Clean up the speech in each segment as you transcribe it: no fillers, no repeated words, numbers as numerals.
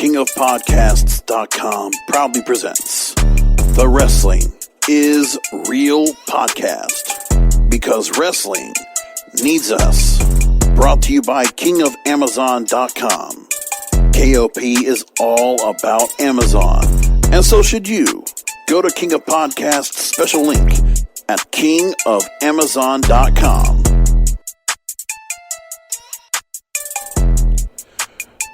KOP101520-566. Proudly presents The Wrestling is Real podcast, because wrestling needs us. Brought to you by KingofAmazon.com. KOP is all about Amazon, and so should you. Go to King of Podcasts special link at KingofAmazon.com.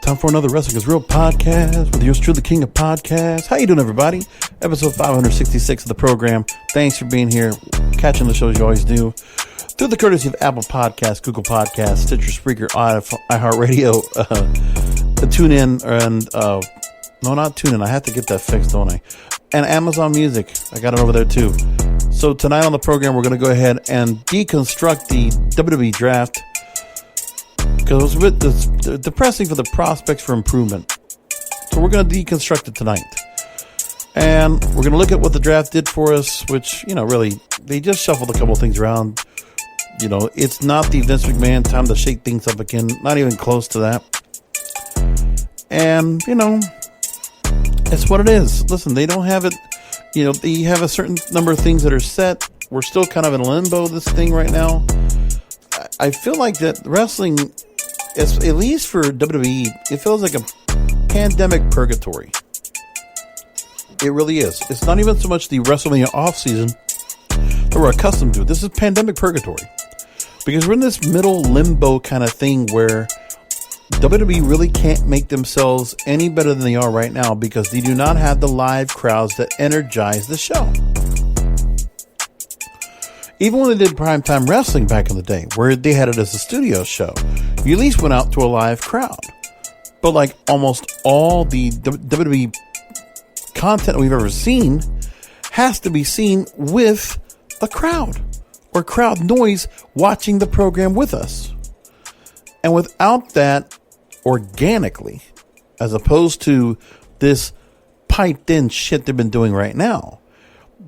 Time for another Wrestling is Real podcast with yours truly, King of Podcasts. How you doing, everybody? Episode 566 of the program. Thanks for being here, catching the shows you always do, through the courtesy of Apple Podcasts, Google Podcasts, Stitcher, Spreaker, iHeartRadio, TuneIn, and no, not TuneIn. I have to get that fixed, don't I? And Amazon Music. I got it over there too. So tonight on the program, we're going to go ahead and deconstruct the WWE draft, because it was a bit depressing for the prospects for improvement. So we're going to deconstruct it tonight. And we're going to look at what the draft did for us, which, really, they just shuffled a couple things around. It's not the Vince McMahon time to shake things up again. Not even close to that. And, it's what it is. Listen, they don't have it. They have a certain number of things that are set. We're still kind of in limbo, this thing right now. I feel like that wrestling, at least for WWE, it feels like a pandemic purgatory. It really is. It's not even so much the WrestleMania off-season that we're accustomed to. This is pandemic purgatory. Because we're in this middle limbo kind of thing where WWE really can't make themselves any better than they are right now, because they do not have the live crowds that energize the show. Even when they did primetime wrestling back in the day, where they had it as a studio show, you at least went out to a live crowd. But like almost all the WWE content we've ever seen has to be seen with a crowd or crowd noise watching the program with us. And without that organically, as opposed to this piped in shit they've been doing right now,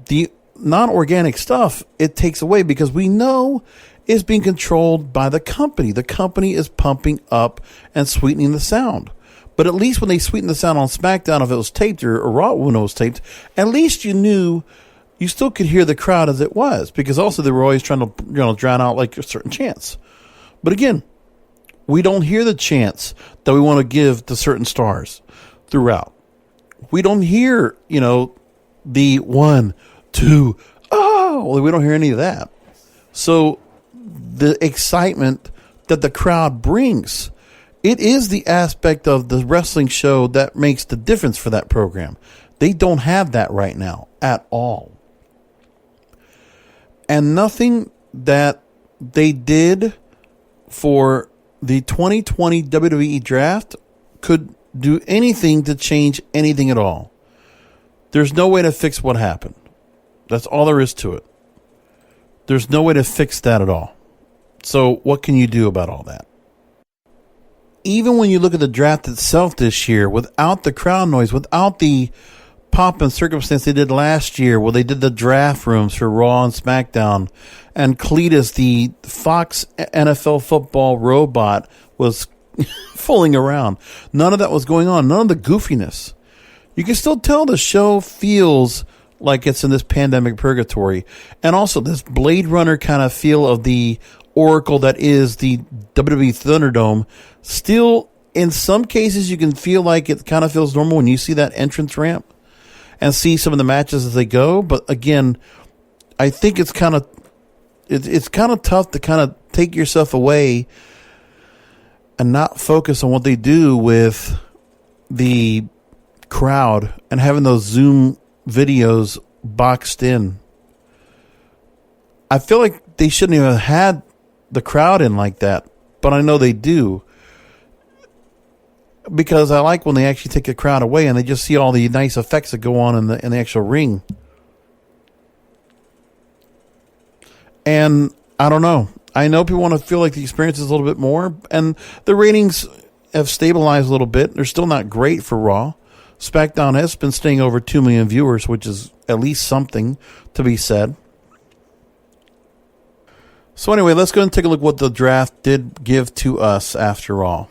the non-organic stuff, it takes away, because we know it's being controlled by the company. The company is pumping up and sweetening the sound. But at least when they sweeten the sound on SmackDown, if it was taped, or Raw when it was taped, at least you knew you still could hear the crowd as it was, because also they were always trying to drown out like a certain chants. But again, we don't hear the chants that we want to give to certain stars throughout. We don't hear, the 1, 2, well, we don't hear any of that. So the excitement that the crowd brings, it is the aspect of the wrestling show that makes the difference for that program. They don't have that right now at all. And nothing that they did for the 2020 WWE draft could do anything to change anything at all. There's no way to fix what happened. That's all there is to it. There's no way to fix that at all. So what can you do about all that? Even when you look at the draft itself this year, without the crowd noise, without the pomp and circumstance they did last year, where they did the draft rooms for Raw and SmackDown, and Cletus, the Fox NFL football robot, was fooling around. None of that was going on. None of the goofiness. You can still tell the show feels like it's in this pandemic purgatory. And also this Blade Runner kind of feel of the oracle that is the WWE Thunderdome. Still, in some cases, you can feel like it kind of feels normal when you see that entrance ramp and see some of the matches as they go. But again, I think it's kind of tough to kind of take yourself away and not focus on what they do with the crowd and having those Zoom videos boxed in. I feel like they shouldn't even have had the crowd in like that, but I know they do, because I like when they actually take the crowd away and they just see all the nice effects that go on in the actual ring. And I don't know. I know people want to feel like the experience is a little bit more, and the ratings have stabilized a little bit. They're still not great for Raw. SmackDown has been staying over 2 million viewers, which is at least something to be said. So anyway, let's go and take a look at what the draft did give to us after all.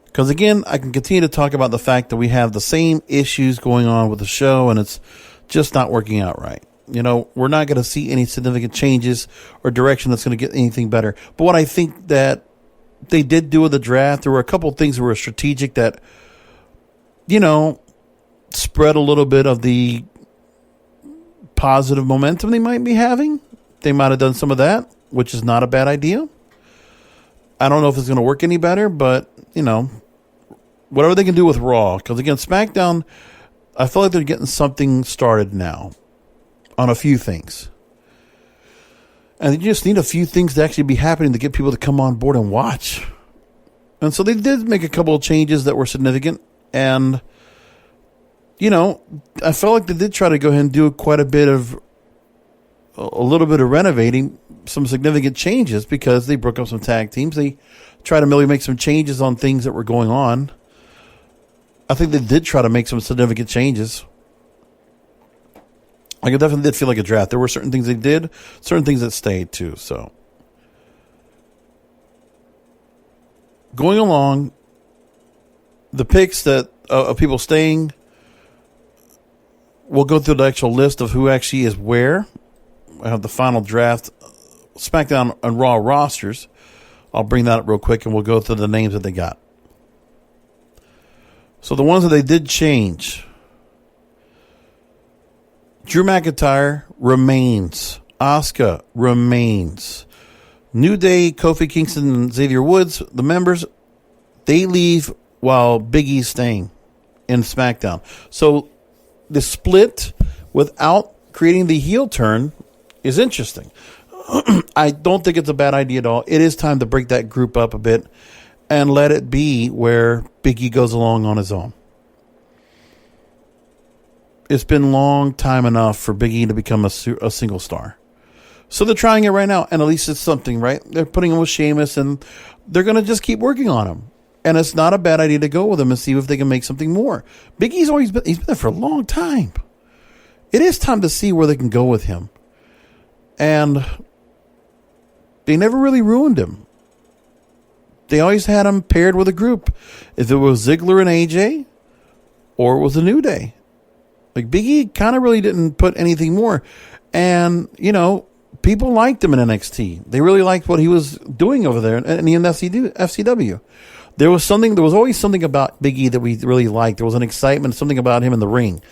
Because, again, I can continue to talk about the fact that we have the same issues going on with the show, and it's just not working out right. You know, we're not going to see any significant changes or direction that's going to get anything better. But what I think that they did do with the draft, there were a couple of things that were strategic that, you know, spread a little bit of the positive momentum they might be having. They might have done some of that, which is not a bad idea. I don't know if it's going to work any better, but, you know, whatever they can do with Raw. Because, again, SmackDown, I feel like they're getting something started now on a few things. And you just need a few things to actually be happening to get people to come on board and watch. And so they did make a couple of changes that were significant. And, you know, I felt like they did try to go ahead and do quite a little bit of renovating, some significant changes, because they broke up some tag teams. They tried to really make some changes on things that were going on. I think they did try to make some significant changes. Like, it definitely did feel like a draft. There were certain things they did, certain things that stayed too. So, going along, the picks that of people staying, we'll go through the actual list of who actually is where. I have the final draft, SmackDown and Raw rosters. I'll bring that up real quick, and we'll go through the names that they got. So the ones that they did change: Drew McIntyre remains. Asuka remains. New Day, Kofi Kingston, and Xavier Woods, the members, they leave while Big E's staying in SmackDown. So the split without creating the heel turn is interesting. I don't think it's a bad idea at all. It is time to break that group up a bit and let it be where Big E goes along on his own. It's been long time enough for Big E to become a single star. So they're trying it right now, and at least it's something, right? They're putting him with Sheamus, and they're going to just keep working on him. And it's not a bad idea to go with him and see if they can make something more. Big E's always been, he's been there for a long time. It is time to see where they can go with him. And they never really ruined him. They always had him paired with a group. If it was Ziggler and AJ, or it was a New Day. Like, Big E kind of really didn't put anything more. And, you know, people liked him in NXT. They really liked what he was doing over there in the FCW. There was always something about Big E that we really liked. There was an excitement, something about him in the ring.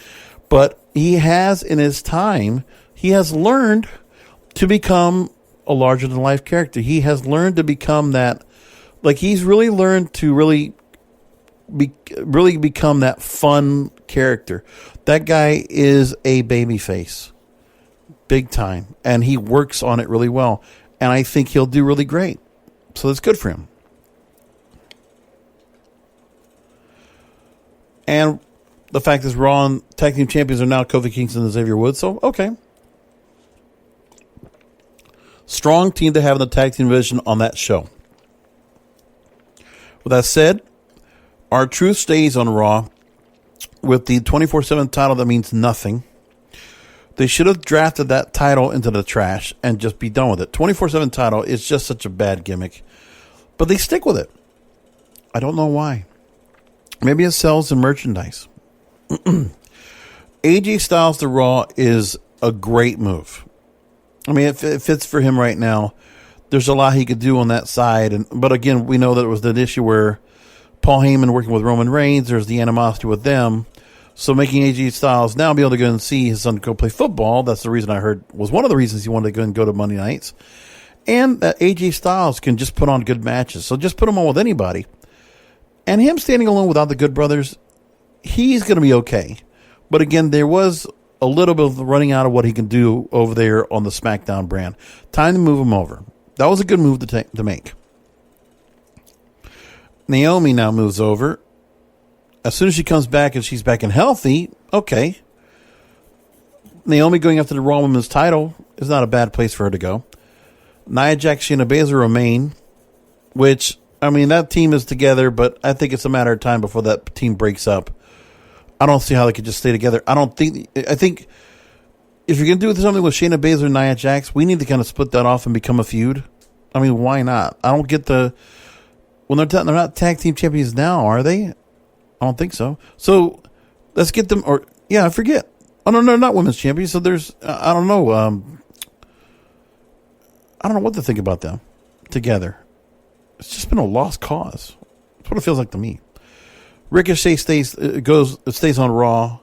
But he has, in his time, he has learned to become a larger-than-life character. He has learned to become that, like, he's really learned to really become that fun character. That guy is a babyface, big time, and he works on it really well. And I think he'll do really great. So that's good for him. And the fact is, Raw and Tag Team Champions are now Kofi Kingston and Xavier Woods. So, okay. Strong team to have in the Tag Team division on that show. With that said, R-Truth stays on Raw with the 24/7 title that means nothing. They should have drafted that title into the trash and just be done with it. 24/7 title is just such a bad gimmick. But they stick with it. I don't know why. Maybe it sells the merchandise. AJ Styles to Raw is a great move. I mean, it fits for him right now. There's a lot he could do on that side. But again, we know that it was that issue where Paul Heyman working with Roman Reigns, there's the animosity with them. So making AJ Styles now be able to go and see his son go play football, that's the reason I heard, was one of the reasons he wanted to go and go to Monday nights. And that AJ Styles can just put on good matches. So just put him on with anybody. And him standing alone without the Good Brothers, he's going to be okay. But again, there was a little bit of running out of what he can do over there on the SmackDown brand. Time to move him over. That was a good move to make. Naomi now moves over. As soon as she comes back and she's back and healthy, okay. Naomi going after the Raw Women's title is not a bad place for her to go. Nia Jax, Shayna Baszler remain, which, I mean, that team is together, but I think it's a matter of time before that team breaks up. I don't see how they could just stay together. I think if you're going to do something with Shayna Baszler and Nia Jax, we need to kind of split that off and become a feud. I mean, why not? I don't get Well, they're not tag team champions now, are they? I don't think so. So let's get them. Or yeah, I forget. Oh no, they're not women's champions. So there's I don't know. I don't know what to think about them together. It's just been a lost cause. That's what it feels like to me. Ricochet stays on Raw,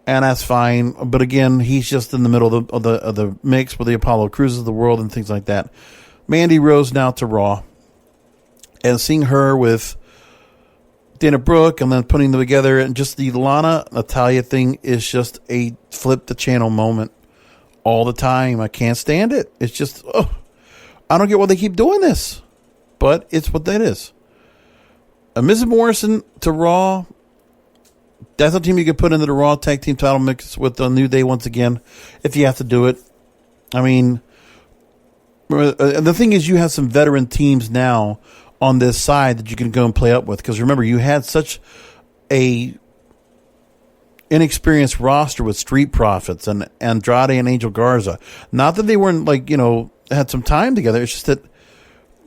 and that's fine. But again, he's just in the middle of the mix with the Apollo Crews of the world and things like that. Mandy Rose now to Raw, and seeing her with Dana Brooke and then putting them together, and just the Lana Natalya thing is just a flip the channel moment all the time. I can't stand it. It's just, I don't get why they keep doing this, but it's what that is. Miz Morrison to Raw. That's a team you could put into the Raw tag team title mix with the New Day once again, if you have to do it. I mean, the thing is, you have some veteran teams now on this side that you can go and play up with. Because remember, you had such a inexperienced roster with Street Profits and Andrade and Angel Garza. Not that they weren't had some time together. It's just that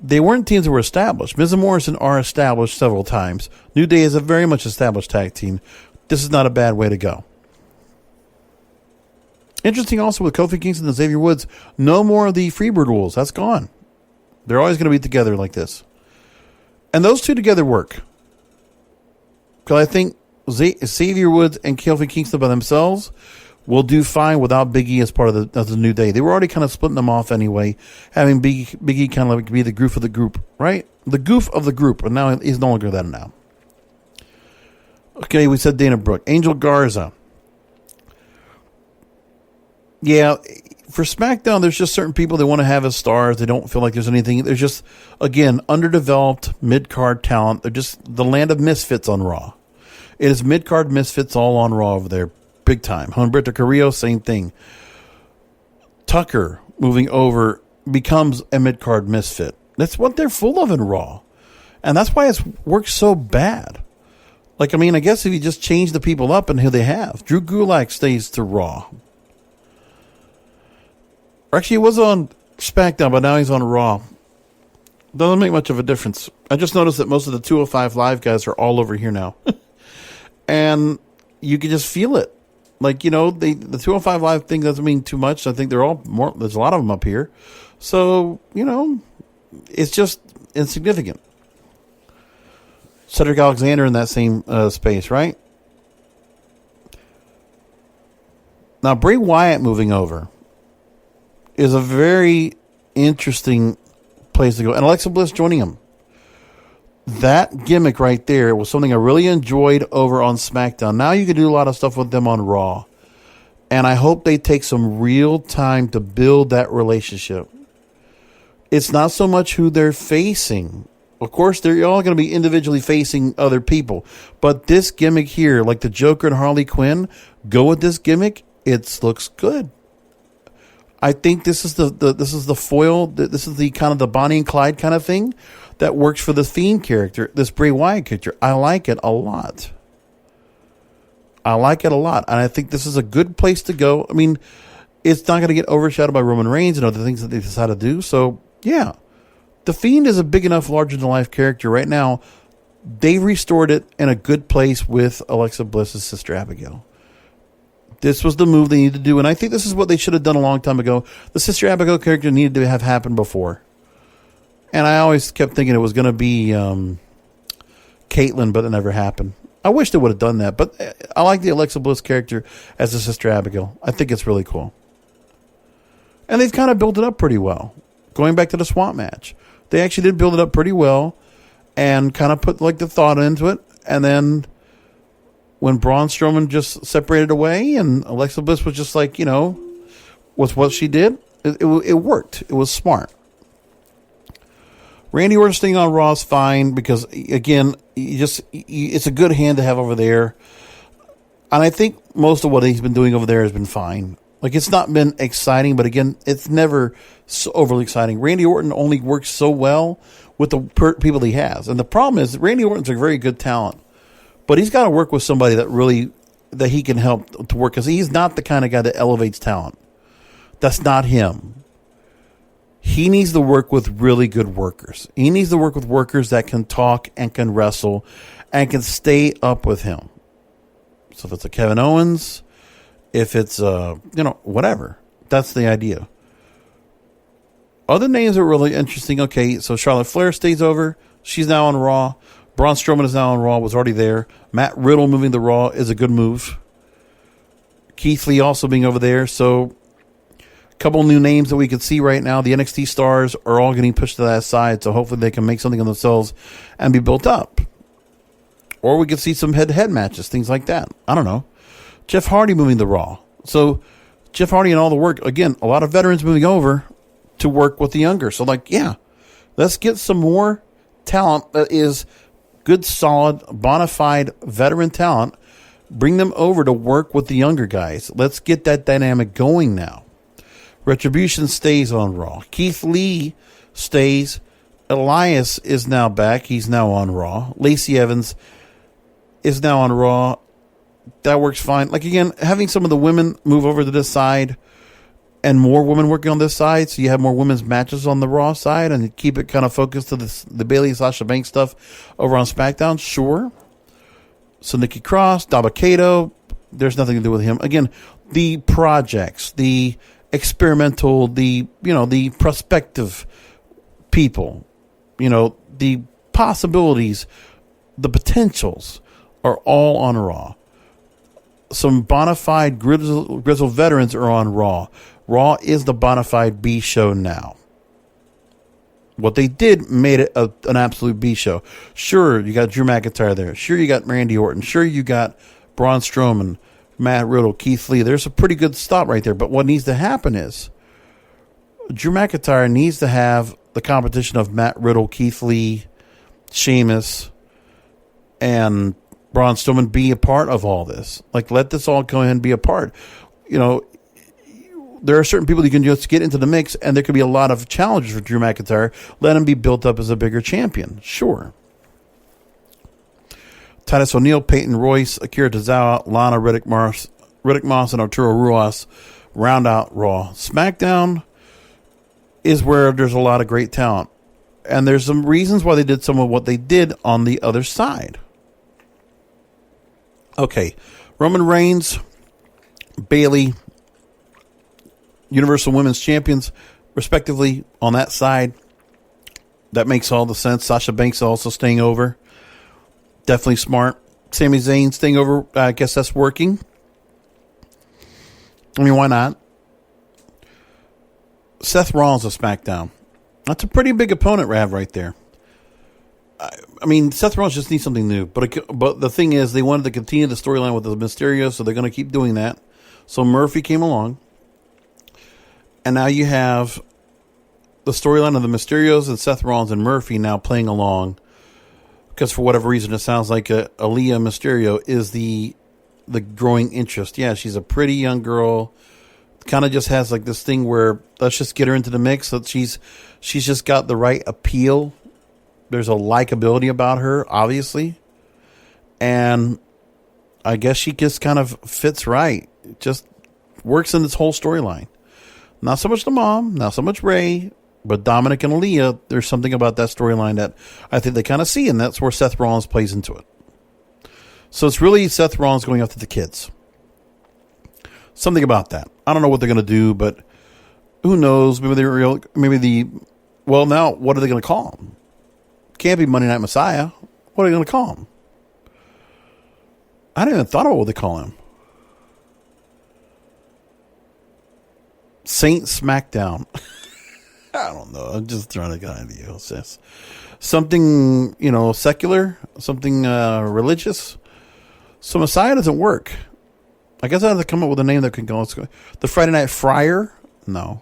they weren't teams that were established. Miz and Morrison are established several times. New Day is a very much established tag team. This is not a bad way to go. Interesting also with Kofi Kingston and Xavier Woods, no more of the Freebird rules. That's gone. They're always going to be together like this. And those two together work. Because I think Xavier Woods and Kofi Kingston by themselves will do fine without Big E as part of the New Day. They were already kind of splitting them off anyway, having Big E kind of be the goof of the group, right? The goof of the group, and now he's no longer that now. Okay, we said Dana Brooke. Angel Garza. Yeah, for SmackDown, there's just certain people they want to have as stars. They don't feel like there's anything. There's just, again, underdeveloped mid-card talent. They're just the land of misfits on Raw. It is mid-card misfits all on Raw over there. Big time. Humberto Carrillo, same thing. Tucker moving over becomes a mid-card misfit. That's what they're full of in Raw. And that's why it's worked so bad. I guess if you just change the people up and who they have. Drew Gulak stays to Raw. Actually, he was on SmackDown, but now he's on Raw. Doesn't make much of a difference. I just noticed that most of the 205 Live guys are all over here now. And you can just feel it. The 205 Live thing doesn't mean too much. I think there's a lot of them up here. So, it's just insignificant. Cedric Alexander in that same space, right? Now, Bray Wyatt moving over is a very interesting place to go. And Alexa Bliss joining him. That gimmick right there was something I really enjoyed over on SmackDown. Now you can do a lot of stuff with them on Raw. And I hope they take some real time to build that relationship. It's not so much who they're facing. Of course, they're all going to be individually facing other people. But this gimmick here, like the Joker and Harley Quinn, go with this gimmick. It looks good. I think this is the foil. This is the kind of the Bonnie and Clyde kind of thing that works for the Fiend character, this Bray Wyatt character. I like it a lot. And I think this is a good place to go. I mean, it's not going to get overshadowed by Roman Reigns and other things that they decide to do. So, yeah. The Fiend is a big enough, larger-than-life character right now. They restored it in a good place with Alexa Bliss's sister Abigail. This was the move they needed to do, and I think this is what they should have done a long time ago. The Sister Abigail character needed to have happened before. And I always kept thinking it was going to be Caitlyn, but it never happened. I wish they would have done that, but I like the Alexa Bliss character as the Sister Abigail. I think it's really cool. And they've kind of built it up pretty well. Going back to the Swamp match. They actually did build it up pretty well and kind of put the thought into it. And then when Braun Strowman just separated away and Alexa Bliss was just was what she did, it worked. It was smart. Randy Orton staying on Raw is fine because, again, it's a good hand to have over there. And I think most of what he's been doing over there has been fine. It's not been exciting, but again, it's never so overly exciting. Randy Orton only works so well with the people he has. And the problem is Randy Orton's a very good talent, but he's got to work with somebody that he can help to work, because he's not the kind of guy that elevates talent. That's not him. he needs to work with really good workers. He needs to work with workers that can talk and can wrestle and can stay up with him. So if it's a Kevin Owens, if it's, whatever. That's the idea. Other names are really interesting. Okay, so Charlotte Flair stays over. She's now on Raw. Braun Strowman is now on Raw, was already there. Matt Riddle moving to Raw is a good move. Keith Lee also being over there. So a couple new names that we can see right now. The NXT stars are all getting pushed to that side, so hopefully they can make something of themselves and be built up. Or we could see some head-to-head matches, things like that. I don't know. Jeff Hardy moving to Raw. So Jeff Hardy and all the work, again, a lot of veterans moving over to work with the younger. So, let's get some more talent that is good, solid, bona fide veteran talent. Bring them over to work with the younger guys. Let's get that dynamic going now. Retribution stays on Raw. Keith Lee stays. Elias is now back. He's now on Raw. Lacey Evans is now on Raw. That works fine. Again, having some of the women move over to this side and more women working on this side, so you have more women's matches on the Raw side and keep it kind of focused to the Bayley Sasha Banks stuff over on SmackDown, sure. So Nikki Cross, Dabba-Kato, there's nothing to do with him. Again, the projects, the experimental, the prospective people, the possibilities, the potentials are all on Raw. Some bona fide grizzled veterans are on Raw. Raw is the bona fide B show now. What they did made it an absolute B show. Sure, you got Drew McIntyre there. Sure, you got Randy Orton. Sure, you got Braun Strowman, Matt Riddle, Keith Lee. There's a pretty good stop right there. But what needs to happen is Drew McIntyre needs to have the competition of Matt Riddle, Keith Lee, Sheamus, and Braun Strowman be a part of all this. Let this all go ahead and be a part. There are certain people you can just get into the mix, and there could be a lot of challenges for Drew McIntyre. Let him be built up as a bigger champion. Sure. Titus O'Neil, Peyton Royce, Akira Tozawa, Lana, Riddick Moss, and Arturo Ruas round out Raw. SmackDown is where there's a lot of great talent. And there's some reasons why they did some of what they did on the other side. Okay, Roman Reigns, Bayley, Universal Women's Champions, respectively, on that side. That makes all the sense. Sasha Banks also staying over. Definitely smart. Sami Zayn staying over. I guess that's working. I mean, why not? Seth Rollins of SmackDown. That's a pretty big opponent we have right there. I mean, Seth Rollins just needs something new. But the thing is, they wanted to continue the storyline with the Mysterio, so they're going to keep doing that. So Murphy came along. And now you have the storyline of the Mysterios and Seth Rollins and Murphy now playing along. Because for whatever reason, it sounds like Aaliyah Mysterio is the growing interest. Yeah, she's a pretty young girl. Kind of just has this thing where let's just get her into the mix. So she's just got the right appeal. There's a likability about her, obviously. And I guess she just kind of fits right. Just works in this whole storyline. Not so much the mom, not so much Ray, but Dominic and Aaliyah, there's something about that storyline that I think they kind of see, and that's where Seth Rollins plays into it. So it's really Seth Rollins going after the kids. Something about that. I don't know what they're going to do, but who knows? Now, what are they going to call him? Can't be Monday Night Messiah. What are they going to call him? I didn't even thought about what they call him. Saint SmackDown. I don't know. I'm just trying to get an idea. Something, secular, something religious. So Messiah doesn't work. I guess I have to come up with a name that can go. The Friday Night Friar? No.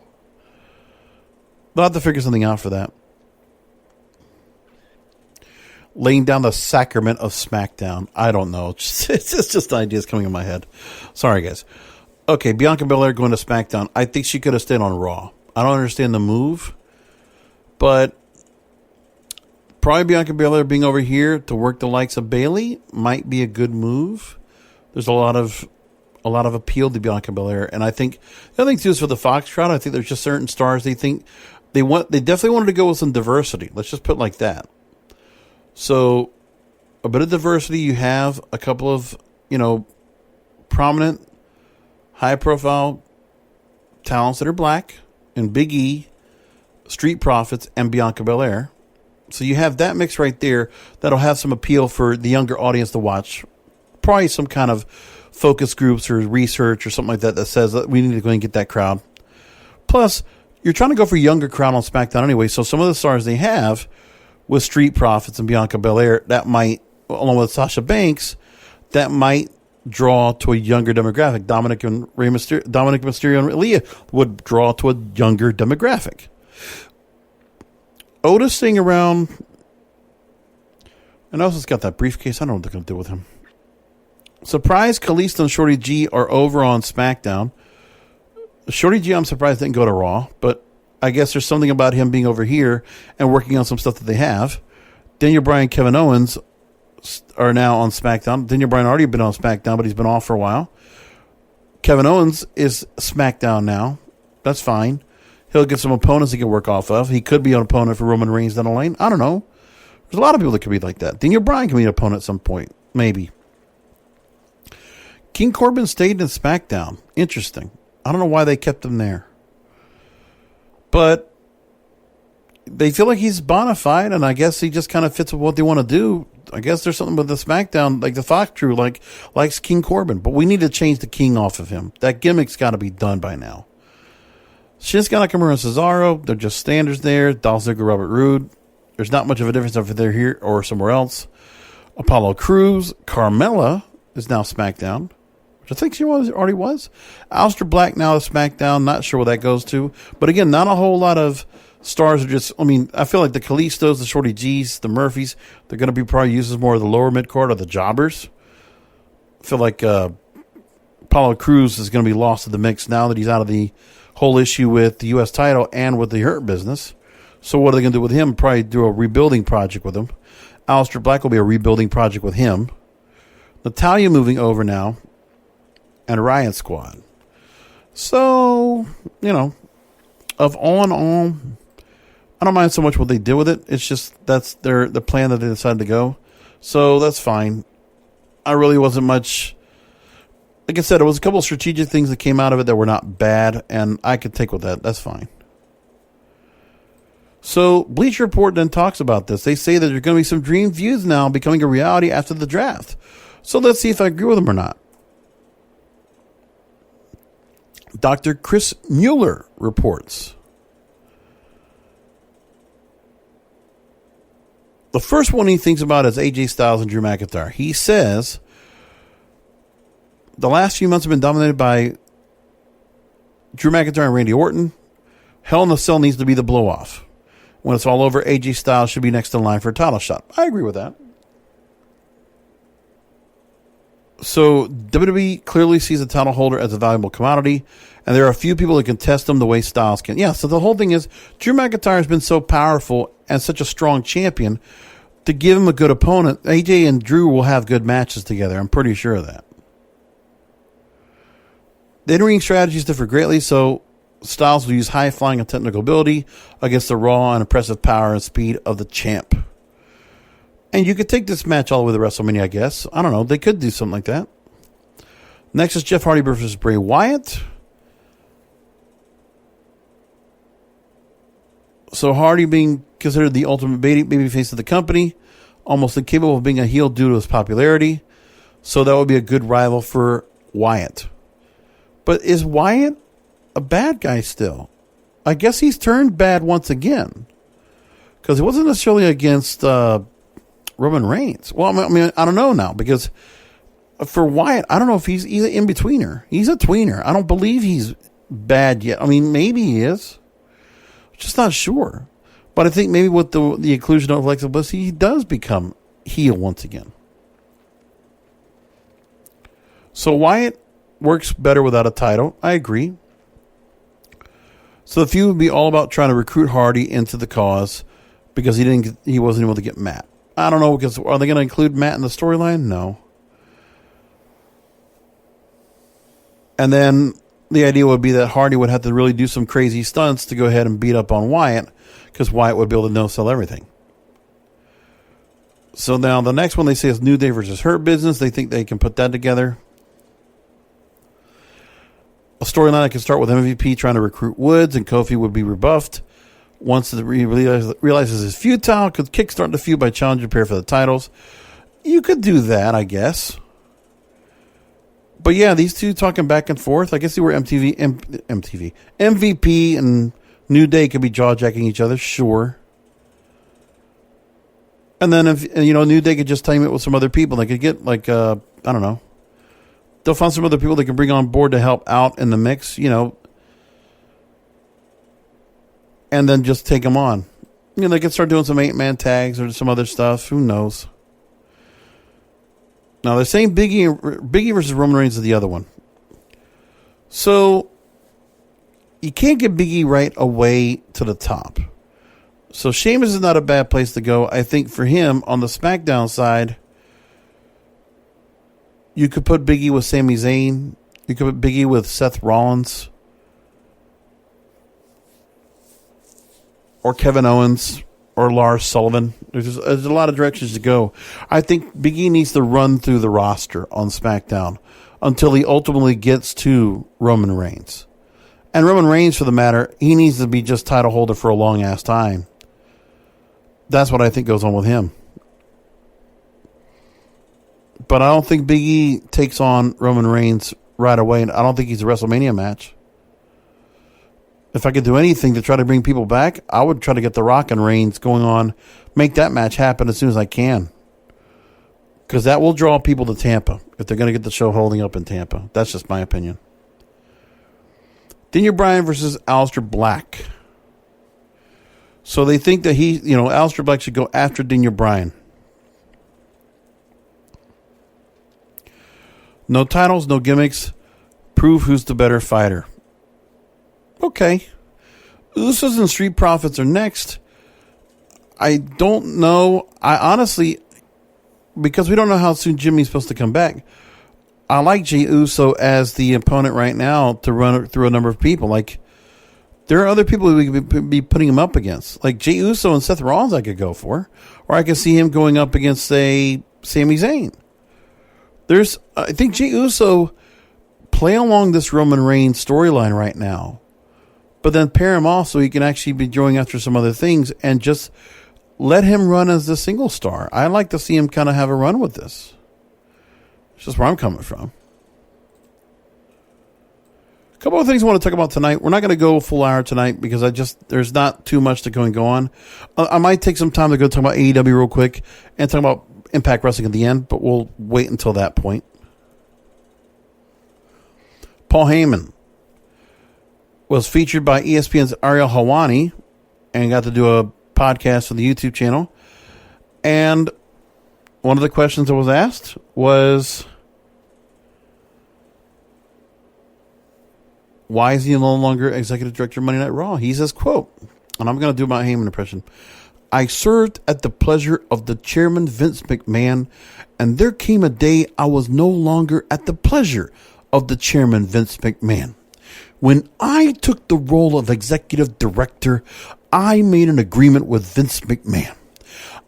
They'll have to figure something out for that. Laying down the sacrament of SmackDown. I don't know. It's just ideas coming in my head. Sorry, guys. Okay, Bianca Belair going to SmackDown. I think she could have stayed on Raw. I don't understand the move, but probably Bianca Belair being over here to work the likes of Bayley might be a good move. There's a lot of appeal to Bianca Belair, and I think the other thing too is for the Fox crowd. I think there's just certain stars they think They definitely wanted to go with some diversity. Let's just put it like that. So, a bit of diversity. You have a couple of, prominent, high-profile talents that are black, and Big E, Street Profits, and Bianca Belair. So you have that mix right there that'll have some appeal for the younger audience to watch. Probably some kind of focus groups or research or something like that says that we need to go and get that crowd. Plus, you're trying to go for a younger crowd on SmackDown anyway, so some of the stars they have with Street Profits and Bianca Belair, that might, along with Sasha Banks, that might draw to a younger demographic. Dominic Mysterio and Aaliyah would draw to a younger demographic. Otis staying around, and Otis got that briefcase. I don't know what they're going to do with him. Surprised Kalisto and Shorty G are over on SmackDown. Shorty G, I'm surprised didn't go to Raw, but I guess there's something about him being over here and working on some stuff that they have. Daniel Bryan, Kevin Owens are now on SmackDown. Daniel Bryan already been on SmackDown, but he's been off for a while. Kevin Owens is SmackDown now. That's fine. He'll get some opponents he can work off of. He could be an opponent for Roman Reigns down the lane. I don't know. There's a lot of people that could be like that. Daniel Bryan can be an opponent at some point. Maybe. King Corbin stayed in SmackDown. Interesting. I don't know why they kept him there. But they feel like he's bona fide, and I guess he just kind of fits with what they want to do. I guess there's something with the SmackDown, like the Fox crew, likes King Corbin. But we need to change the King off of him. That gimmick's got to be done by now. Shinsuke Nakamura and Cesaro, they're just standards there. Dolph Ziggler, Robert Roode. There's not much of a difference if they're here or somewhere else. Apollo Crews, Carmella is now SmackDown, which I think she already was. Aleister Black now is SmackDown. Not sure what that goes to. But again, not a whole lot of stars are just, I feel like the Kalistos, the Shorty G's, the Murphys, they're going to be probably used as more of the lower mid-card or the jobbers. I feel like Apollo Crews is going to be lost to the mix now that he's out of the whole issue with the U.S. title and with the Hurt Business. So what are they going to do with him? Probably do a rebuilding project with him. Aleister Black will be a rebuilding project with him. Natalya moving over now. And Riot Squad. So, of all in all, I don't mind so much what they did with it. It's just that's the plan that they decided to go. So that's fine. I really wasn't much. Like I said, there was a couple of strategic things that came out of it that were not bad, and I could take with that. That's fine. So Bleacher Report then talks about this. They say that there's going to be some dream feuds now becoming a reality after the draft. So let's see if I agree with them or not. Dr. Chris Mueller reports. The first one he thinks about is AJ Styles and Drew McIntyre. He says the last few months have been dominated by Drew McIntyre and Randy Orton. Hell in a Cell needs to be the blow-off. When it's all over, AJ Styles should be next in line for a title shot. I agree with that. So WWE clearly sees a title holder as a valuable commodity, and there are a few people that can test them the way Styles can. Yeah, so the whole thing is Drew McIntyre has been so powerful and such a strong champion. To give him a good opponent, AJ and Drew will have good matches together. I'm pretty sure of that. The in-ring strategies differ greatly, so Styles will use high-flying and technical ability against the raw and impressive power and speed of the champ. And you could take this match all the way to WrestleMania, I guess. I don't know. They could do something like that. Next is Jeff Hardy versus Bray Wyatt. So Hardy being considered the ultimate babyface of the company, almost incapable of being a heel due to his popularity. So that would be a good rival for Wyatt. But is Wyatt a bad guy still? I guess he's turned bad once again. Because it wasn't necessarily against Roman Reigns. Well, I don't know now. Because for Wyatt, I don't know if he's an in-betweener. He's a tweener. I don't believe he's bad yet. Maybe he is. Just not sure. But I think maybe with the inclusion of Alexa Bliss, he does become heel once again. So Wyatt works better without a title. I agree. So the feud would be all about trying to recruit Hardy into the cause because he wasn't able to get Matt. I don't know, because are they going to include Matt in the storyline? No. And then the idea would be that Hardy would have to really do some crazy stunts to go ahead and beat up on Wyatt, because Wyatt would be able to no-sell everything. So now the next one they say is New Day versus Hurt Business. They think they can put that together. A storyline that can start with MVP trying to recruit Woods, and Kofi would be rebuffed. Once he realizes it's futile, could kickstart the feud by challenging pair for the titles. You could do that, I guess. But yeah, these two talking back and forth. I guess they were MVP and New Day could be jaw-jacking each other, sure. And then if New Day could just time it with some other people. They could get I don't know. They'll find some other people they can bring on board to help out in the mix, and then just take them on. They could start doing some 8-man tags or some other stuff. Who knows? Now, they're saying Biggie versus Roman Reigns is the other one. So, you can't get Biggie right away to the top. So, Sheamus is not a bad place to go. I think for him, on the SmackDown side, you could put Biggie with Sami Zayn. You could put Biggie with Seth Rollins. Or Kevin Owens. Or Lars Sullivan. There's a lot of directions to go. I think Big E needs to run through the roster on SmackDown until he ultimately gets to Roman Reigns. And Roman Reigns, for the matter, he needs to be just title holder for a long-ass time. That's what I think goes on with him. But I don't think Big E takes on Roman Reigns right away, and I don't think he's a WrestleMania match. If I could do anything to try to bring people back, I would try to get The Rock and Reigns going on, make that match happen as soon as I can. Because that will draw people to Tampa if they're going to get the show holding up in Tampa. That's just my opinion. Daniel Bryan versus Aleister Black. So they think that Aleister Black should go after Daniel Bryan. No titles, no gimmicks. Prove who's the better fighter. Okay. Usos and Street Profits are next. I don't know. I honestly, because we don't know how soon Jimmy's supposed to come back, I like Jey Uso as the opponent right now to run through a number of people. Like, there are other people who we could be putting him up against. Like Jey Uso and Seth Rollins I could go for. Or I could see him going up against, say, Sami Zayn. I think Jey Uso play along this Roman Reigns storyline right now. But then pair him off so he can actually be going after some other things and just let him run as the single star. I like to see him kind of have a run with this. It's just where I'm coming from. A couple of things I want to talk about tonight. We're not going to go a full hour tonight because there's not too much to go on. I might take some time to go talk about AEW real quick and talk about Impact Wrestling at the end, but we'll wait until that point. Paul Heyman was featured by ESPN's Ariel Helwani and got to do a podcast on the YouTube channel. And one of the questions that was asked was, why is he no longer executive director of Monday Night Raw? He says, quote, and I'm going to do my Heyman impression, I served at the pleasure of the chairman, Vince McMahon, and there came a day I was no longer at the pleasure of the chairman, Vince McMahon. When I took the role of executive director, I made an agreement with Vince McMahon.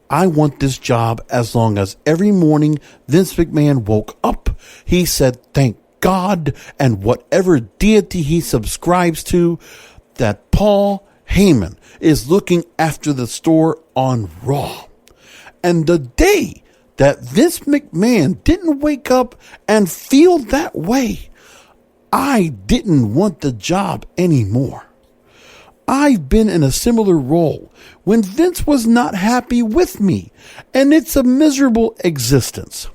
I want this job as long as every morning Vince McMahon woke up, he said, thank God, and whatever deity he subscribes to, that Paul Heyman is looking after the store on Raw. And the day that Vince McMahon didn't wake up and feel that way, I didn't want the job anymore. I've been in a similar role when Vince was not happy with me, and it's a miserable existence.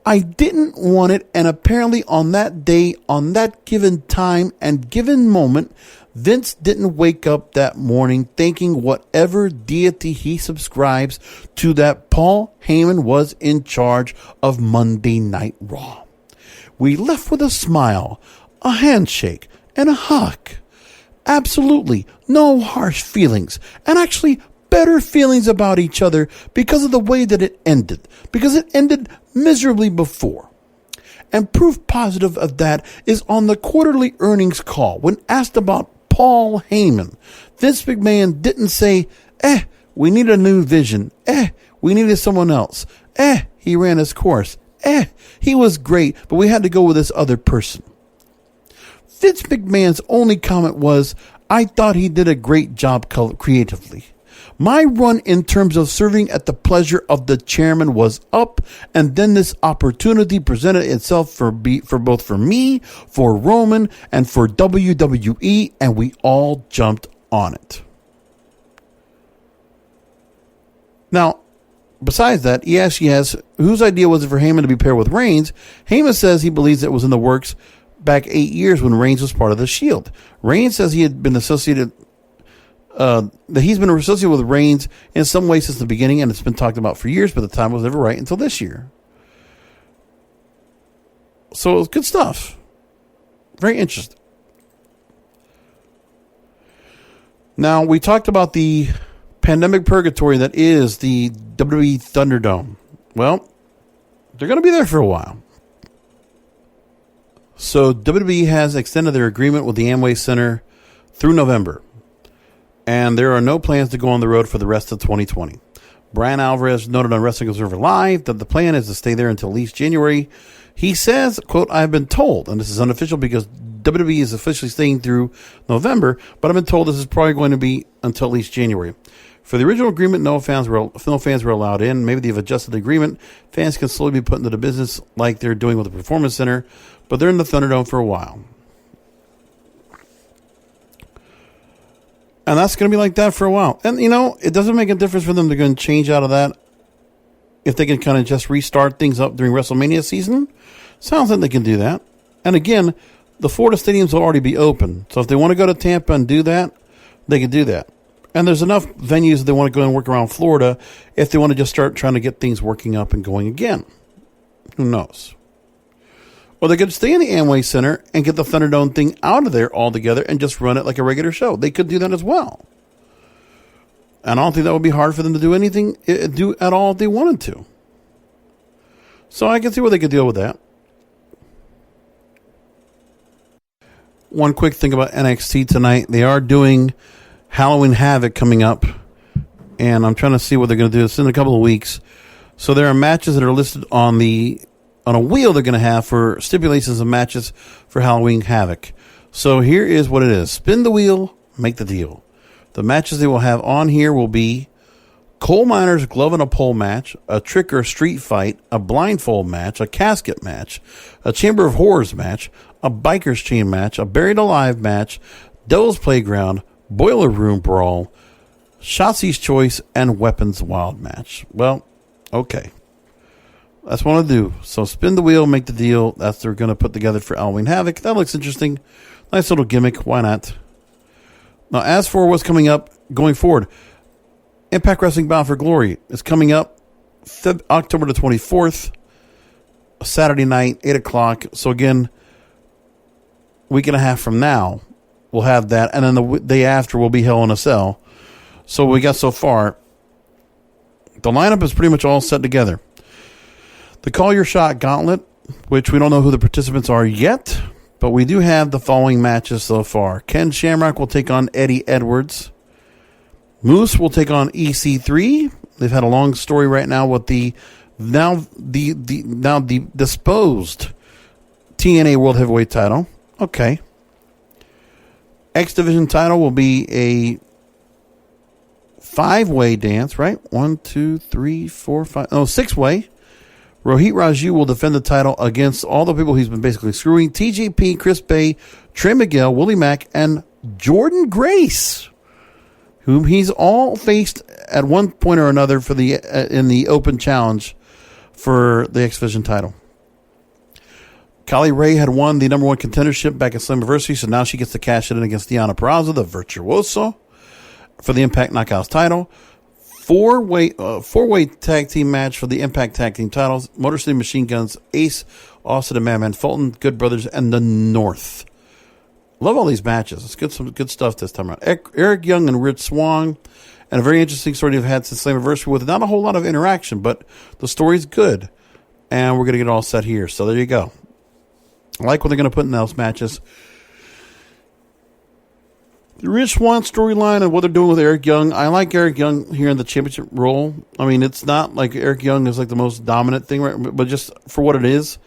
I didn't want it, and apparently on that day, on that given time and given moment, Vince didn't wake up that morning thinking whatever deity he subscribes to, that Paul Heyman was in charge of Monday Night Raw. We left with a smile, a handshake, and a hug. Absolutely no harsh feelings, and actually better feelings about each other because of the way that it ended, because it ended miserably before. And proof positive of that is on the quarterly earnings call. When asked about Paul Heyman, Vince McMahon didn't say, we need a new vision. We needed someone else. He ran his course. He was great, but we had to go with this other person. Vince McMahon's only comment was, I thought he did a great job creatively. My run in terms of serving at the pleasure of the chairman was up, and then this opportunity presented itself for both for me, for Roman, and for WWE, and we all jumped on it. Now, besides that, he actually has, whose idea was it for Heyman to be paired with Reigns? Heyman says he believes it was in the works back 8 years when Reigns was part of the Shield. Reigns says he had been associated, that he's been associated with Reigns in some way since the beginning, and it's been talked about for years, but the time was never right until this year. So it was good stuff. Very interesting. Now, we talked about the pandemic purgatory that is the WWE Thunderdome. Well, they're going to be there for a while. So WWE has extended their agreement with the Amway Center through November. And there are no plans to go on the road for the rest of 2020. Brian Alvarez noted on Wrestling Observer Live that the plan is to stay there until at least January. He says, quote, I've been told, and this is unofficial because WWE is officially staying through November, but I've been told this is probably going to be until at least January. For the original agreement, no fans were allowed in. Maybe they've adjusted the agreement. Fans can slowly be put into the business like they're doing with the Performance Center, but they're in the Thunderdome for a while. And that's going to be like that for a while. And, you know, it doesn't make a difference for them to go and change out of that if they can kind of just restart things up during WrestleMania season. Sounds like they can do that. And again, the Florida stadiums will already be open. So if they want to go to Tampa and do that, they can do that. And there's enough venues that they want to go and work around Florida if they want to just start trying to get things working up and going again. Who knows? Or they could stay in the Amway Center and get the Thunderdome thing out of there altogether and just run it like a regular show. They could do that as well. And I don't think that would be hard for them to do at all if they wanted to. So I can see what they could deal with that. One quick thing about NXT tonight. They are doing Halloween Havoc coming up. And I'm trying to see what they're going to do. It's in a couple of weeks. So there are matches that are listed on a wheel they're going to have for stipulations of matches for Halloween Havoc. So here is what it is. Spin the wheel, make the deal. The matches they will have on here will be coal miner's glove and a pole match, a trick or street fight, a blindfold match, a casket match, a chamber of horrors match, a biker's chain match, a buried alive match, devil's playground, boiler room brawl, Shotzi's choice, and weapons wild match. Well, okay. That's what I do. So spin the wheel, make the deal. That's what they're going to put together for Halloween Havoc. That looks interesting. Nice little gimmick. Why not? Now, as for what's coming up going forward, Impact Wrestling Bound for Glory is coming up October the 24th, Saturday night, 8 o'clock. So again, a week and a half from now, we'll have that. And then the day after will be Hell in a Cell. So we got so far, the lineup is pretty much all set together. The Call Your Shot Gauntlet, which we don't know who the participants are yet, but we do have the following matches so far. Ken Shamrock will take on Eddie Edwards. Moose will take on EC3. They've had a long story right now with the disposed TNA World Heavyweight title. Okay. X Division title will be a 5-way dance, right? 1, 2, 3, 4, 5. Oh, 6-way. Rohit Raju will defend the title against all the people he's been basically screwing. TJP, Chris Bay, Trey Miguel, Willie Mack, and Jordan Grace, whom he's all faced at one point or another for in the open challenge for the X Division title. Kylie Ray had won the number one contendership back at Slammiversary, so now she gets to cash it in against Deonna Purrazzo, the Virtuoso, for the Impact Knockouts title. Four-way tag team match for the Impact Tag Team titles. Motor City Machine Guns, Ace, Austin and Madman Fulton, Good Brothers, and the North. Love all these matches. It's some good stuff this time around. Eric Young and Rich Swan, and a very interesting story they've had since Slammiversary with not a whole lot of interaction, but the story's good. And we're going to get it all set here. So there you go. I like what they're going to put in those matches. The Rich Swann storyline and what they're doing with Eric Young. I like Eric Young here in the championship role. I mean, it's not like Eric Young is like the most dominant thing, right? But just for what it is,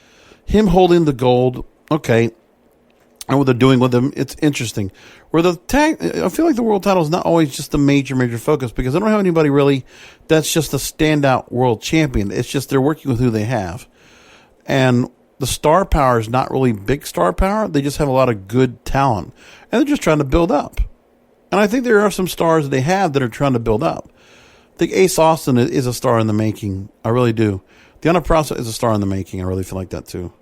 him holding the gold, okay, and what they're doing with him, it's interesting. Where the tag, I feel like the world title is not always just the major focus because I don't have anybody really that's just a standout world champion. It's just they're working with who they have. And the star power is not really big star power. They just have a lot of good talent. And they're just trying to build up. And I think there are some stars that they have that are trying to build up. I think Ace Austin is a star in the making. I really do. Deonna Purrazzo is a star in the making. I really feel like that too.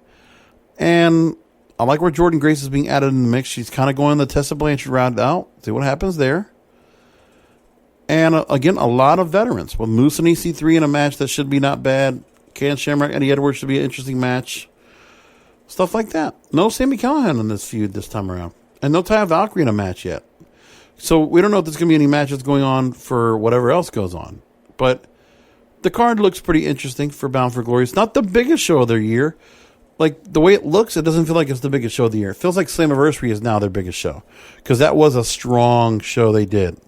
And I like where Jordynne Grace is being added in the mix. She's kind of going the Tessa Blanchard route out. See what happens there. And again, a lot of veterans. With Moose and EC3 in a match that should be not bad. Ken Shamrock and Eddie Edwards should be an interesting match. Stuff like that. No Sami Callihan in this feud this time around. And no Taya Valkyrie in a match yet. So we don't know if there's going to be any matches going on for whatever else goes on. But the card looks pretty interesting for Bound for Glory. It's not the biggest show of their year. Like, the way it looks, it doesn't feel like it's the biggest show of the year. It feels like Slammiversary is now their biggest show. Because that was a strong show they did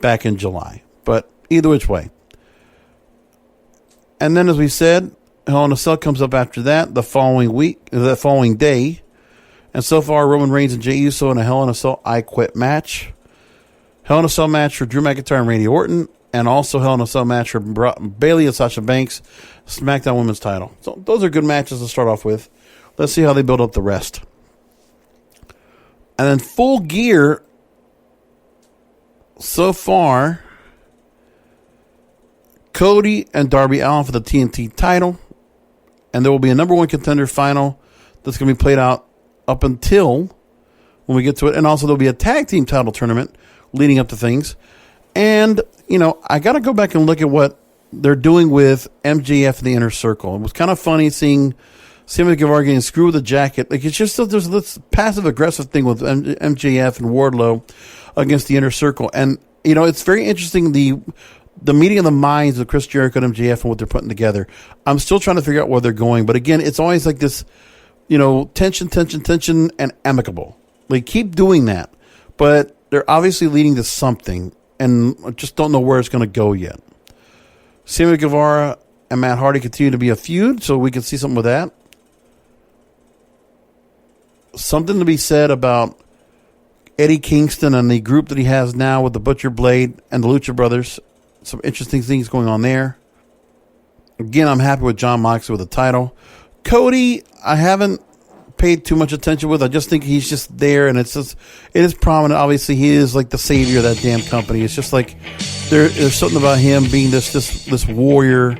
back in July. But either which way. And then, as we said, Hell in a Cell comes up after that, the following day. And so far, Roman Reigns and Jey Uso in a Hell in a Cell I Quit match. Hell in a Cell match for Drew McIntyre and Randy Orton. And also Hell in a Cell match for Bayley and Sasha Banks, SmackDown Women's title. So those are good matches to start off with. Let's see how they build up the rest. And then Full Gear, so far, Cody and Darby Allin for the TNT title. And there will be a number one contender final that's going to be played out up until when we get to it. And also there'll be a tag team title tournament leading up to things. And, you know, I got to go back and look at what they're doing with MJF in the Inner Circle. It was kind of funny seeing Sammy Guevara getting screwed with a jacket. Like, it's just there's this passive-aggressive thing with MJF and Wardlow against the Inner Circle. And, you know, it's very interesting, the meeting of the minds of Chris Jericho and MJF and what they're putting together. I'm still trying to figure out where they're going. But, again, it's always like this, you know, tension, and amicable. Like, keep doing that. But they're obviously leading to something. And I just don't know where it's going to go yet. Sammy Guevara and Matt Hardy continue to be a feud, so we can see something with that. Something to be said about Eddie Kingston and the group that he has now with the Butcher Blade and the Lucha Brothers. Some interesting things going on there. Again, I'm happy with Jon Moxley with the title. Cody, I haven't paid too much attention with. I just think he's just there, and it is prominent. Obviously, he is like the savior of that damn company. It's just like there's something about him being this warrior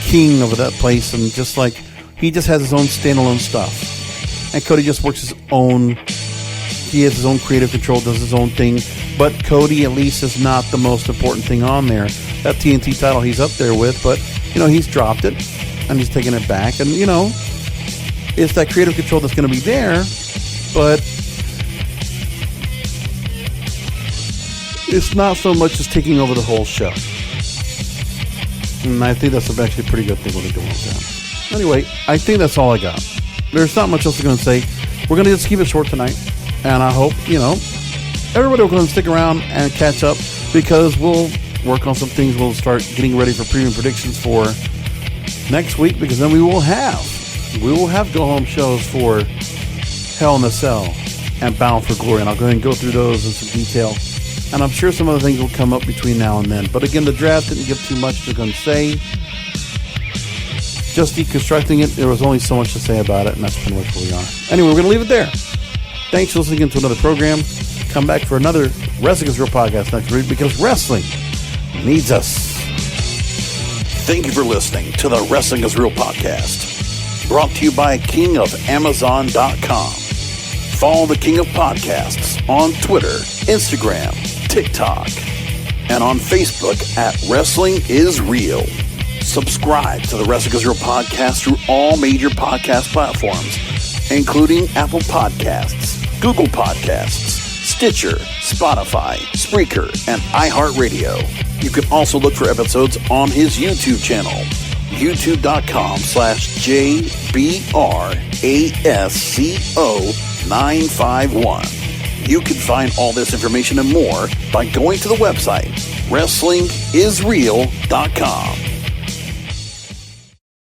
king of that place, and just like he just has his own standalone stuff. And Cody just works his own. He has his own creative control, does his own thing. But Cody, at least, is not the most important thing on there. That TNT title he's up there with, but you know he's dropped it and he's taking it back, and you know. It's that creative control that's going to be there, but it's not so much as taking over the whole show. And I think that's actually a pretty good thing when they're doing with that. Anyway, I think that's all I got. There's not much else I'm going to say. We're going to just keep it short tonight, and I hope, you know, everybody will go and stick around and catch up because we'll work on some things. We'll start getting ready for preview predictions for next week because then we will have go-home shows for Hell in a Cell and Bound for Glory, and I'll go ahead and go through those in some detail. And I'm sure some other things will come up between now and then. But again, the draft didn't give too much to go and say. Just deconstructing it, there was only so much to say about it, and that's pretty much where we are. Anyway, we're going to leave it there. Thanks for listening to another program. Come back for another Wrestling is Real podcast next week because wrestling needs us. Thank you for listening to the Wrestling is Real podcast. Brought to you by KingofAmazon.com. Follow the King of Podcasts on Twitter, Instagram, TikTok, and on Facebook at Wrestling is Real. Subscribe to the Wrestling is Real podcast through all major podcast platforms, including Apple Podcasts, Google Podcasts, Stitcher, Spotify, Spreaker, and iHeartRadio. You can also look for episodes on his YouTube channel, youtube.com/JBRASCO951. You can find all this information and more by going to the website WrestlingIsReal.com.